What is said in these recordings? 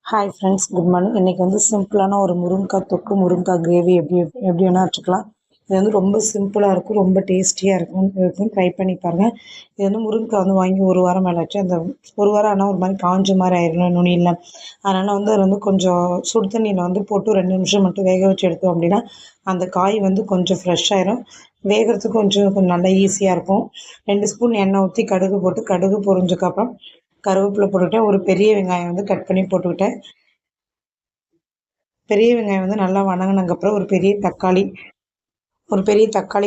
Hi friends, good morning. இன்றைக்கி வந்து சிம்பிளான ஒரு முருங்கைக்காய் தொக்கு, முருங்கைக்காய் கிரேவி எப்படி வேணால் வச்சுக்கலாம். இது வந்து ரொம்ப சிம்பிளாக இருக்கும், ரொம்ப டேஸ்டியாக இருக்கும். ட்ரை பண்ணி பாருங்கள். இது வந்து முருங்கைக்காய் வந்து வாங்கி ஒரு வாரம் மேலே ஆச்சு. அந்த ஒரு வாரம் ஆனால் ஒரு மாதிரி காஞ்ச மாதிரி ஆயிடணும் நுனியில். அதனால் வந்து அதில் வந்து கொஞ்சம் சுடு தண்ணியில் வந்து போட்டு 2 நிமிஷம் மட்டும் வேக வச்சு எடுத்தோம் அப்படின்னா அந்த காய் வந்து கொஞ்சம் ஃப்ரெஷ் ஆயிரும். வேகிறதுக்கு கொஞ்சம் நல்லா ஈஸியாக இருக்கும். 2 ஸ்பூன் எண்ணெய் ஊற்றி கடுகு போட்டு, கடுகு பொரிஞ்சதுக்கப்புறம் கருவேப்பிலை போட்டுக்கிட்டேன். ஒரு பெரிய வெங்காயம் வந்து கட் பண்ணி போட்டுக்கிட்டேன். பெரிய வெங்காயம் வந்து நல்லா வதங்கினதுக்கப்புறம் ஒரு பெரிய தக்காளி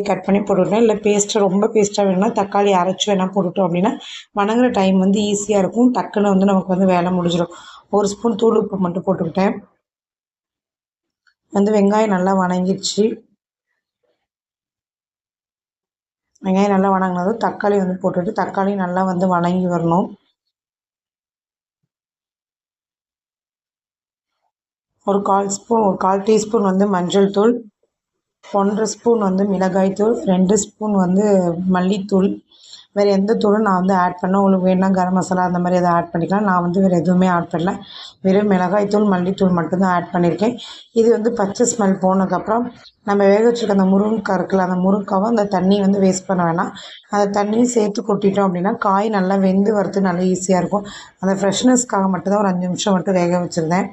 கட் பண்ணி போட்டுக்கிட்டேன். இல்லை ரொம்ப பேஸ்ட்டாக வேணும்னா தக்காளி அரைச்சி வேணால் போட்டுட்டோம் அப்படின்னா வதங்குற டைம் வந்து ஈஸியாக இருக்கும். டக்குன்னு வந்து நமக்கு வந்து வேலை முடிஞ்சிடும். 1 ஸ்பூன் தூள் உப்பு மட்டும் போட்டுக்கிட்டேன். வந்து வெங்காயம் நல்லா வதங்கிடுச்சு. வெங்காயம் நல்லா வதங்கினதும் தக்காளி வந்து போட்டுட்டு தக்காளி நல்லா வந்து வதங்கி வரணும். ஒரு 1/4 டீஸ்பூன் வந்து மஞ்சள் தூள், 1/2 ஸ்பூன் வந்து மிளகாய் தூள், 2 ஸ்பூன் வந்து மல்லித்தூள். வேறு எந்த தூளும் நான் வந்து ஆட் பண்ணல. உங்களுக்கு வேணும்னா கரம் மசாலா அந்த மாதிரி எதாவது ஆட் பண்ணிக்கலாம். நான் வந்து வேறு எதுவுமே ஆட் பண்ணல. வெறும் மிளகாய் தூள், மல்லித்தூள் மட்டும்தான் ஆட் பண்ணியிருக்கேன். இது வந்து பச்சை ஸ்மெல் போனதுக்கப்புறம் நம்ம வேக வச்சுருக்க அந்த முருங்கைக்காய் இருக்குல்ல, அந்த முருங்கைக்காவை அந்த தண்ணி வந்து வேஸ்ட் பண்ண வேணாம். அந்த தண்ணியும் சேர்த்து கொட்டிட்டோம் அப்படின்னா காய் நல்லா வெந்து வரது நல்லா ஈஸியாக இருக்கும். அந்த ஃப்ரெஷ்னஸ்க்காக மட்டும்தான் ஒரு 5 நிமிஷம் மட்டும் வேக வச்சுருந்தேன்.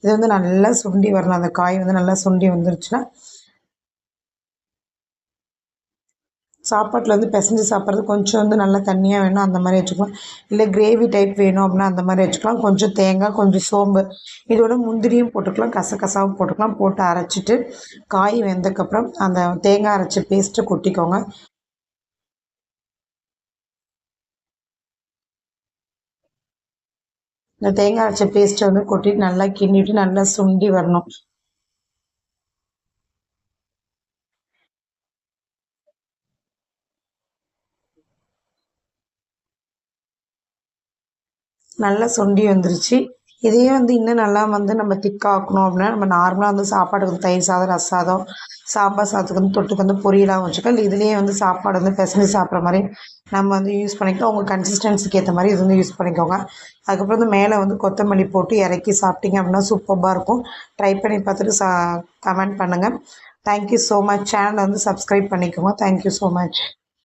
இது வந்து நல்லா சுண்டி வரணும். அந்த காய் வந்து நல்லா சுண்டி வந்துருச்சுன்னா சாப்பாட்டில் வந்து பிசைஞ்சு சாப்பிட்றது கொஞ்சம் வந்து நல்லா தண்ணியாக வேணும் அந்த மாதிரி வச்சுக்கலாம். இல்லை கிரேவி டைப் வேணும் அப்படின்னா அந்த மாதிரி வச்சுக்கலாம். கொஞ்சம் தேங்காய், கொஞ்சம் சோம்பு, இதோட முந்திரியும் போட்டுக்கலாம், கசகசாவும் போட்டுக்கலாம். போட்டு அரைச்சிட்டு காய் வெந்ததுக்கப்புறம் அந்த தேங்காய் அரைச்ச பேஸ்ட்டை கொட்டிக்கோங்க. இந்த தேங்காய் அரைச்ச பேஸ்ட்டை வந்து கொட்டிட்டு நல்லா கிண்டிட்டு நல்லா சுண்டி வரணும். நல்லா சுண்டி வந்துருச்சு. இதையே வந்து இன்னும் நல்லா வந்து நம்ம திக்காக்கணும் அப்படின்னா நம்ம நார்மலாக வந்து சாப்பாடுக்கு வந்து தயிர் சாதம், ரச சாதம், சாம்பார் சாதத்துக்கு வந்து தொட்டுக்கு வந்து பொரியலாகவும் வச்சுக்கலாம். இல்லை இதுலேயே வந்து சாப்பாடு வந்து பிசைஞ்சு சாப்பிட்ற மாதிரி நம்ம வந்து யூஸ் பண்ணிக்கலாம். உங்கள் கன்சிஸ்டன்சிக்கு ஏற்ற மாதிரி இது வந்து யூஸ் பண்ணிக்கோங்க. அதுக்கப்புறம் வந்து மேலே வந்து கொத்தமல்லி போட்டு இறக்கி சாப்பிட்டீங்க அப்படின்னா சூப்பராக இருக்கும். ட்ரை பண்ணி பார்த்துட்டு கமெண்ட் பண்ணுங்கள். Thank you so much. சேனலை வந்து சப்ஸ்கிரைப் பண்ணிக்கோங்க. Thank you so much.